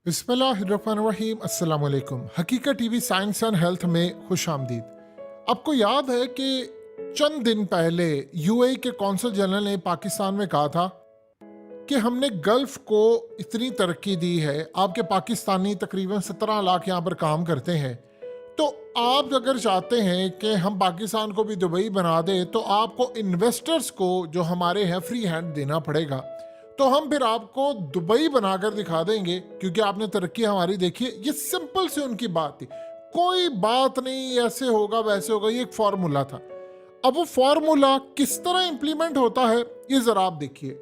बिस्मिल्लाहिर्रहमानिर्रहीम। अस्सलाम वालेकुम। हकीकत टीवी साइंस एंड हेल्थ में खुश आमदीद। आपको याद है कि चंद दिन पहले यूएई के कौंसल जनरल ने पाकिस्तान में कहा था कि हमने गल्फ को इतनी तरक्की दी है, आपके पाकिस्तानी तकरीबन 17 लाख यहाँ पर काम करते हैं, तो आप अगर चाहते हैं कि हम पाकिस्तान को भी दुबई बना दें तो आपको इन्वेस्टर्स को जो हमारे हैं फ्री हैंड देना पड़ेगा। तो हम फिर आपको दुबई बनाकर दिखा देंगे क्योंकि आपने तरक्की हमारी देखी है। ये सिंपल सी उनकी बात थी, कोई बात नहीं ऐसे होगा वैसे होगा, ये एक फॉर्मूला था। अब वो फॉर्मूला किस तरह इंप्लीमेंट होता है ये जरा आप देखिए।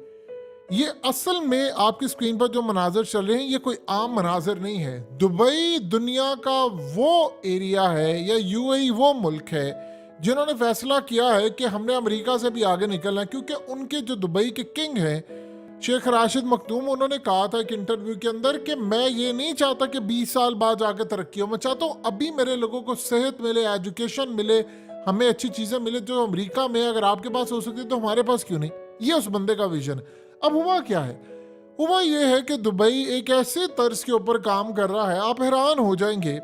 ये असल में आपकी स्क्रीन पर जो मनाजर चल रहे हैं ये कोई आम मनाजर नहीं है। दुबई दुनिया का वो एरिया है या यूएई वो मुल्क है जिन्होंने फैसला किया है कि हमने अमेरिका से भी आगे निकलना है, क्योंकि उनके जो दुबई के किंग हैं शेख राशिद मखदूम, उन्होंने कहा था एक इंटरव्यू के अंदर कि मैं ये नहीं चाहता कि 20 साल बाद जाकर तरक्की हो, मैं चाहता हूँ अभी मेरे लोगों को सेहत मिले, एजुकेशन मिले, हमें अच्छी चीज़ें मिले जो अमेरिका में अगर आपके पास हो सकती है तो हमारे पास क्यों नहीं। ये उस बंदे का विजन है। अब हुआ क्या है? हुआ ये है कि दुबई एक ऐसे तर्ज के ऊपर काम कर रहा है, आप हैरान हो जाएंगे।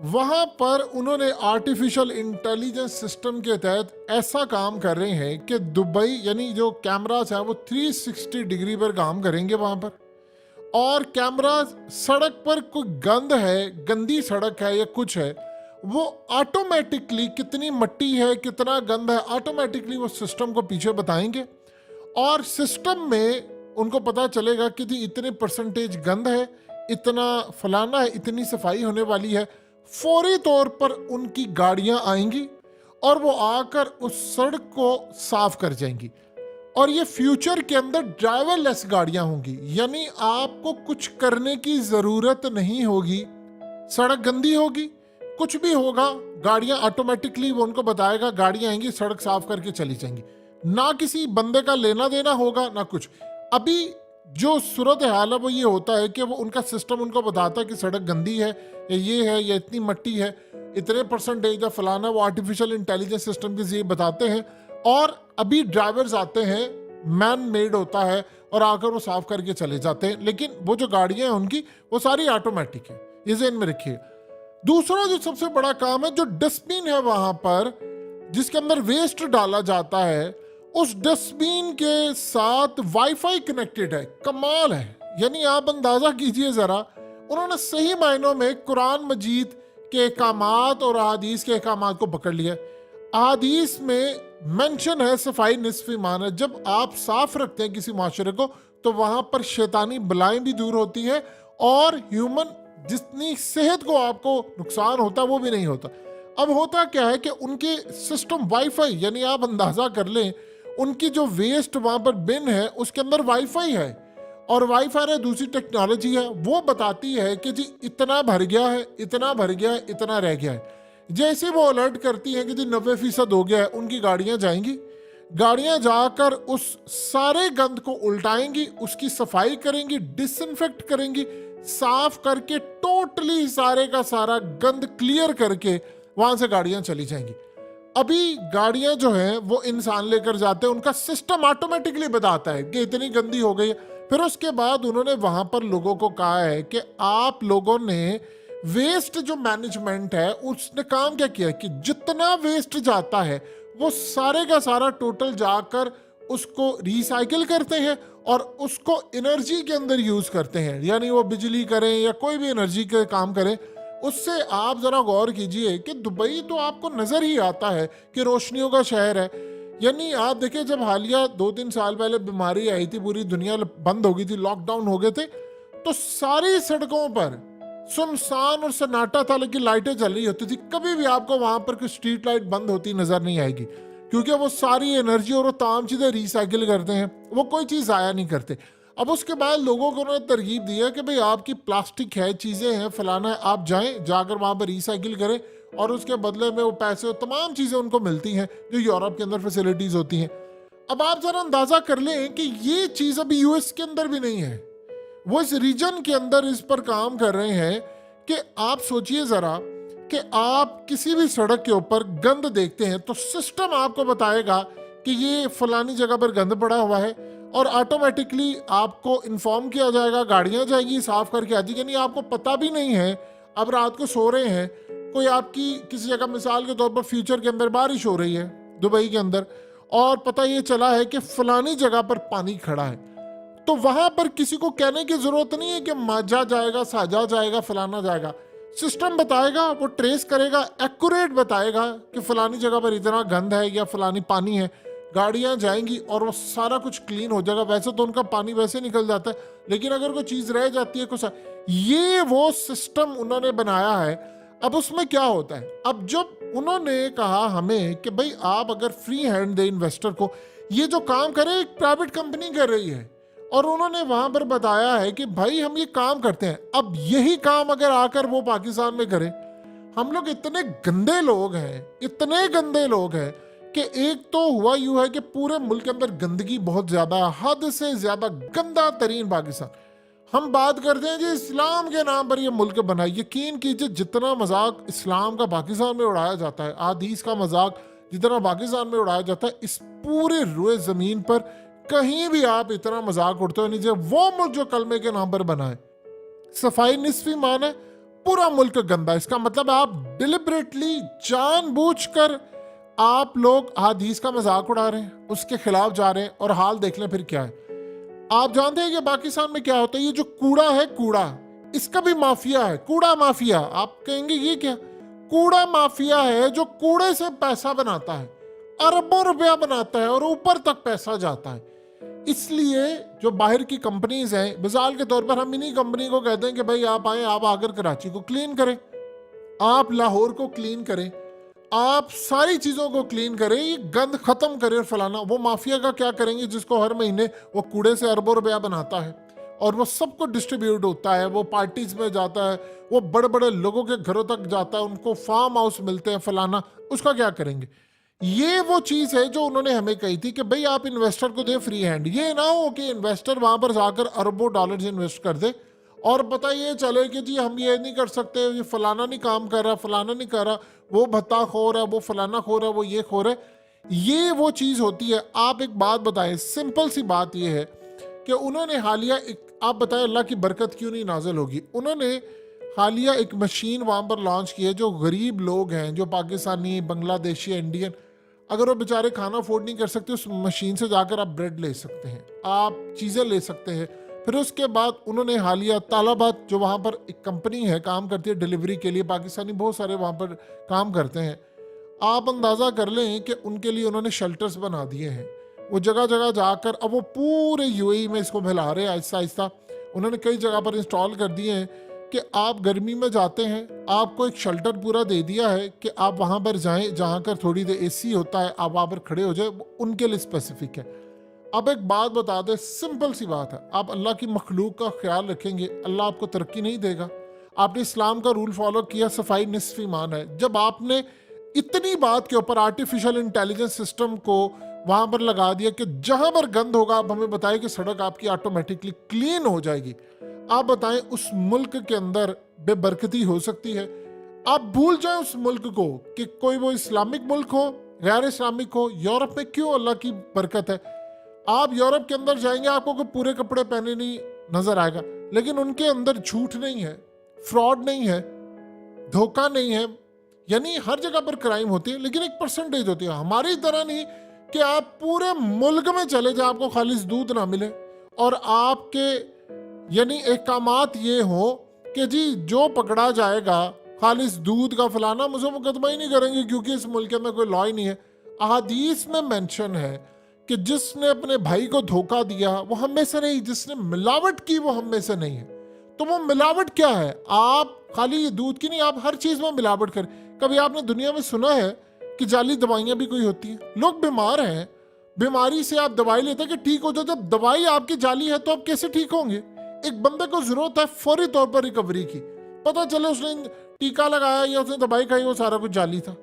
वहां पर उन्होंने आर्टिफिशियल इंटेलिजेंस सिस्टम के तहत ऐसा काम कर रहे हैं कि दुबई यानी जो कैमरास है वो 360 डिग्री पर काम करेंगे वहां पर। और कैमरा सड़क पर कोई गंद है, गंदी सड़क है या कुछ है, वो ऑटोमेटिकली कितनी मट्टी है कितना गंद है ऑटोमेटिकली वो सिस्टम को पीछे बताएंगे। और सिस्टम में उनको पता चलेगा कि जी इतने परसेंटेज गंद है, इतना फलाना है, इतनी सफाई होने वाली है। फौरी तौर पर उनकी गाड़ियां आएंगी और वो आकर उस सड़क को साफ कर जाएंगी। और ये फ्यूचर के अंदर ड्राइवरलेस गाड़ियां होंगी, यानी आपको कुछ करने की जरूरत नहीं होगी। सड़क गंदी होगी, कुछ भी होगा, गाड़ियां ऑटोमेटिकली वो उनको बताएगा, गाड़ियां आएंगी सड़क साफ करके चली जाएंगी। ना किसी बंदे का लेना देना होगा ना कुछ। अभी जो सूरत हाल है वो ये होता है कि वो उनका सिस्टम उनको बताता है कि सड़क गंदी है या ये है या इतनी मट्टी है, इतने परसेंटेज या फलाना, वो आर्टिफिशियल इंटेलिजेंस सिस्टम के जरिए बताते हैं। और अभी ड्राइवर्स आते हैं, मैन मेड होता है और आकर वो साफ करके चले जाते हैं, लेकिन वो जो गाड़ियां हैं उनकी वो सारी ऑटोमेटिक है। ये ज़हन में रखिए। दूसरा जो सबसे बड़ा काम है, जो डस्टबिन है वहां पर जिसके अंदर वेस्ट डाला जाता है, उस डस्टबिन के साथ वाईफाई कनेक्टेड है। कमाल है। यानी आप अंदाजा कीजिए जरा, उन्होंने सही मायनों में कुरान मजीद के अहकामात और अहादीस के अहकामात को पकड़ लिया। अहादीस में मेंशन है सफाई निस्फ ईमान है। जब आप साफ रखते हैं किसी माशरे को तो वहां पर शैतानी बलाएं भी दूर होती हैं और ह्यूमन जितनी सेहत को आपको नुकसान होता वो भी नहीं होता। अब होता क्या है कि उनके सिस्टम वाईफाई, यानी आप अंदाजा कर लें उनकी जो वेस्ट वहां पर बिन है उसके अंदर वाईफाई है, और वाईफाई है दूसरी टेक्नोलॉजी है, वो बताती है कि जी इतना भर गया है, इतना भर गया है, इतना रह गया है। जैसे वो अलर्ट करती हैं कि जी 90% हो गया है, उनकी गाड़ियां जाएंगी, गाड़ियां जाकर उस सारे गंद को उल्टाएंगी, उसकी सफाई करेंगी, डिसइंफेक्ट करेंगी, साफ करके टोटली सारे का सारा गंद क्लियर करके वहां से गाड़ियां चली जाएंगी। अभी गाड़ियां जो हैं वो इंसान लेकर जाते हैं, उनका सिस्टम ऑटोमेटिकली बताता है कि इतनी गंदी हो गई है। फिर उसके बाद उन्होंने वहां पर लोगों को कहा है कि आप लोगों ने वेस्ट जो मैनेजमेंट है उसने काम क्या किया कि जितना वेस्ट जाता है वो सारे का सारा टोटल जाकर उसको रिसाइकिल करते हैं और उसको एनर्जी के अंदर यूज करते हैं, यानी वो बिजली करें या कोई भी एनर्जी के काम करें। उससे आप जरा गौर कीजिए कि दुबई तो आपको नजर ही आता है कि रोशनियों का शहर है। यानी आप देखिए, जब हालिया 2-3 साल पहले बीमारी आई थी, पूरी दुनिया बंद हो गई थी, लॉकडाउन हो गए थे, तो सारी सड़कों पर सुनसान और सन्नाटा था, लेकिन लाइटें जल रही होती थी। कभी भी आपको वहां पर कोई स्ट्रीट लाइट बंद होती नजर नहीं आएगी, क्योंकि वो सारी एनर्जी और वो तमाम चीजें रिसाइकिल करते हैं, वो कोई चीज जाया नहीं करते। अब उसके बाद लोगों को उन्होंने तरगीब दी है कि भाई आपकी प्लास्टिक है, चीजें हैं, फलाना है, आप जाएं, जाकर वहां पर रिसाइकिल करें और उसके बदले में वो पैसे और तमाम चीजें उनको मिलती हैं जो यूरोप के अंदर फैसिलिटीज होती हैं। अब आप जरा अंदाजा कर लें कि ये चीज अभी यूएस के अंदर भी नहीं है, वो इस रीजन के अंदर इस पर काम कर रहे हैं। कि आप सोचिए जरा कि आप किसी भी सड़क के ऊपर गंद देखते हैं तो सिस्टम आपको बताएगा कि ये फलानी जगह पर गंद पड़ा हुआ है, और ऑटोमेटिकली आपको इन्फॉर्म किया जाएगा, गाड़ियां जाएगी साफ करके आ जाएगी। यानी आपको पता भी नहीं है, अब रात को सो रहे हैं, कोई आपकी किसी जगह मिसाल के तौर पर फ्यूचर के अंदर बारिश हो रही है दुबई के अंदर, और पता ये चला है कि फलानी जगह पर पानी खड़ा है, तो वहां पर किसी को कहने की जरूरत नहीं है कि माजा जाएगा, साजा जाएगा, फलाना जाएगा। सिस्टम बताएगा, वो ट्रेस करेगा, एक्यूरेट बताएगा कि फलानी जगह पर इतना गंद है या फलानी पानी है। गाड़ियां जाएंगी और वो सारा कुछ क्लीन हो जाएगा। वैसे तो उनका पानी वैसे निकल जाता है, लेकिन अगर कोई चीज रह जाती है कुछ, ये वो सिस्टम उन्होंने बनाया है। अब उसमें क्या होता है, अब जब उन्होंने कहा हमें कि भाई आप अगर फ्री हैंड दे इन्वेस्टर को, ये जो काम करे एक प्राइवेट कंपनी कर रही है, और उन्होंने वहां पर बताया है कि भाई हम ये काम करते हैं। अब यही काम अगर आकर वो पाकिस्तान में करे, हम लोग इतने गंदे लोग हैं, इतने गंदे लोग हैं कि एक तो हुआ यूं है कि पूरे मुल्क के अंदर गंदगी बहुत ज्यादा है, हद से ज्यादा गंदा तरीन पाकिस्तान। हम बात करते हैं जी इस्लाम के नाम पर ये मुल्क बना, यकीन कीजिए जितना मजाक इस्लाम का पाकिस्तान में उड़ाया जाता है, हदीस का मजाक जितना पाकिस्तान में उड़ाया जाता है, इस पूरे रुए जमीन पर कहीं भी आप इतना मजाक उड़ते हो नहीं। जब वो मुल्क जो कलमे के नाम पर बना है, सफाई निस्फ ईमान है, पूरा मुल्क गंदा। इसका मतलब आप डिलिबरेटली जानबूझकर आप लोग हदीस का मजाक उड़ा रहे हैं, उसके खिलाफ जा रहे हैं, और हाल देख लें फिर क्या है। आप जानते हैं कि पाकिस्तान में क्या होता है, ये जो कूड़ा है, कूड़ा इसका भी माफिया है, कूड़ा माफिया। आप कहेंगे ये क्या, कूड़ा माफिया है जो कूड़े से पैसा बनाता है, अरबों रुपया बनाता है और ऊपर तक पैसा जाता है। इसलिए जो बाहर की कंपनीज हैं, मिसाल के तौर पर हम इन्हीं कंपनी को कहते हैं कि भाई आप आए, आप आकर कराची को क्लीन करें, आप लाहौर को क्लीन करें, आप सारी चीजों को क्लीन करें, ये गंद खत्म करें और फलाना। वो माफिया का क्या करेंगे, जिसको हर महीने वो कूड़े से अरबों रुपया बनाता है और वो सबको डिस्ट्रीब्यूट होता है, वो पार्टीज में जाता है, वो बड़े बड़े लोगों के घरों तक जाता है, उनको फार्म हाउस मिलते हैं, फलाना, उसका क्या करेंगे। ये वो चीज है जो उन्होंने हमें कही थी कि भाई आप इन्वेस्टर को दे फ्री हैंड। ये ना हो कि इन्वेस्टर वहां पर जाकर अरबों डॉलर्स इन्वेस्ट कर दे और पता ये चले कि जी हम ये नहीं कर सकते, ये फलाना नहीं काम कर रहा, फलाना नहीं कर रहा, वो भत्ता खो रहा है, वो फलाना खो रहा है, वो ये खो रहा है। ये वो चीज होती है। आप एक बात बताएं, सिंपल सी बात ये है कि उन्होंने हालिया आप बताएं अल्लाह की बरकत क्यों नहीं नाजिल होगी। उन्होंने हालिया एक मशीन वहां पर लॉन्च की है, जो गरीब लोग हैं, जो पाकिस्तानी, बांग्लादेशी, इंडियन, अगर वो बेचारे खाना अफोर्ड नहीं कर सकते, उस मशीन से जाकर आप ब्रेड ले सकते हैं, आप चीज़ें ले सकते हैं। फिर उसके बाद उन्होंने हालिया तालाबाद, जो वहाँ पर एक कंपनी है काम करती है डिलीवरी के लिए, पाकिस्तानी बहुत सारे वहाँ पर काम करते हैं, आप अंदाज़ा कर लें कि उनके लिए उन्होंने शेल्टर्स बना दिए हैं। वो जगह जगह जाकर अब वो पूरे यूएई में इसको फैला रहे हैं आहिस्ता आहिस्ता। उन्होंने कई जगह पर इंस्टॉल कर दिए हैं कि आप गर्मी में जाते हैं, आपको एक शेल्टर पूरा दे दिया है कि आप वहाँ पर जाएं जहाँ कर थोड़ी देर एसी होता है, आप वहाँ पर खड़े हो जाए, उनके लिए स्पेसिफिक है। अब एक बात बता दें, सिंपल सी बात है, आप अल्लाह की मखलूक का ख्याल रखेंगे, अल्लाह आपको तरक्की नहीं देगा। आपने इस्लाम का रूल फॉलो किया, सफाई निस्फ ईमान है। जब आपने इतनी बात के ऊपर आर्टिफिशियल इंटेलिजेंस सिस्टम को वहाँ पर लगा दिया कि जहाँ पर गंद होगा आप हमें बताएं कि सड़क आपकी ऑटोमेटिकली क्लीन हो जाएगी, आप बताएं उस मुल्क के अंदर बेबरकती हो सकती है। आप भूल जाएं उस मुल्क को कि कोई वो इस्लामिक मुल्क हो, गैर इस्लामिक हो। यूरोप में क्यों अल्लाह की बरकत है, आप यूरोप के अंदर जाएंगे आपको कोई पूरे कपड़े पहने नहीं नजर आएगा, लेकिन उनके अंदर झूठ नहीं है, फ्रॉड नहीं है, धोखा नहीं है। यानी हर जगह पर क्राइम होती है, लेकिन एक परसेंटेज होती है। हमारी तरह नहीं कि आप पूरे मुल्क में चले जाए आपको खालिस दूध ना मिले, और आपके यानी एहकामात ये हो कि जी जो पकड़ा जाएगा खालिस दूध का फलाना, मुझे मुकदमा ही नहीं करेंगे क्योंकि इस मुल्क में कोई लॉ ही नहीं है। अहादीस में मेंशन है कि जिसने अपने भाई को धोखा दिया वो हम में से नहीं, जिसने मिलावट की वो हम में से नहीं है। तो वो मिलावट क्या है, आप खाली ये दूध की नहीं, आप हर चीज में मिलावट करें। कभी आपने दुनिया में सुना है कि जाली दवाइयां भी कोई होती हैं? लोग बीमार हैं, बीमारी से आप दवाई लेते हैं कि ठीक हो जाए, जब दवाई आपकी जाली है तो आप कैसे ठीक होंगे। एक बंदे को जरूरत है फौरी तौर पर रिकवरी की, पता चले उसने टीका लगाया या उसने दवाई खाई, वो सारा कुछ जाली था।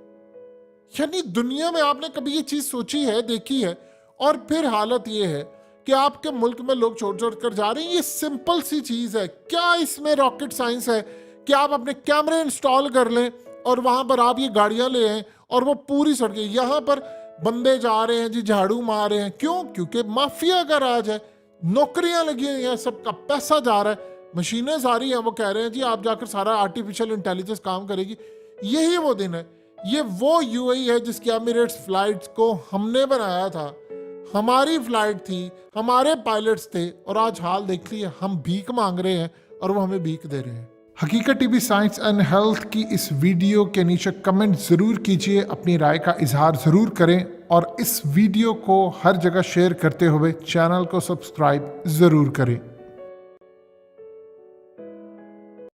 यानी दुनिया में आपने कभी ये चीज सोची है, देखी है? और फिर हालत ये है कि आपके मुल्क में लोग छोड़ छोड़ कर जा रहे हैं। ये सिंपल सी चीज है, क्या इसमें रॉकेट साइंस है कि आप अपने कैमरे इंस्टॉल कर लें और वहां पर आप ये गाड़ियां ले आए और वो पूरी सड़कें। यहाँ पर बंदे जा रहे हैं जी झाड़ू मार रहे हैं, क्यों? क्योंकि माफिया का राज है, नौकरियां लगी हुई हैं, सबका पैसा जा रहा है, मशीनें सारी हैं। वो कह रहे हैं जी आप जाकर सारा आर्टिफिशियल इंटेलिजेंस काम करेगी। यही वो दिन है, ये वो यूएई है जिसकी एमिरेट्स फ्लाइट्स को हमने बनाया था, हमारी फ्लाइट थी, हमारे पायलट्स थे, और आज हाल देख लिए, हम भीख मांग रहे हैं और वो हमें भीख दे रहे हैं। हकीकत टीवी साइंस एंड हेल्थ की इस वीडियो के नीचे कमेंट ज़रूर कीजिए, अपनी राय का इजहार ज़रूर करें, और इस वीडियो को हर जगह शेयर करते हुए चैनल को सब्सक्राइब ज़रूर करें।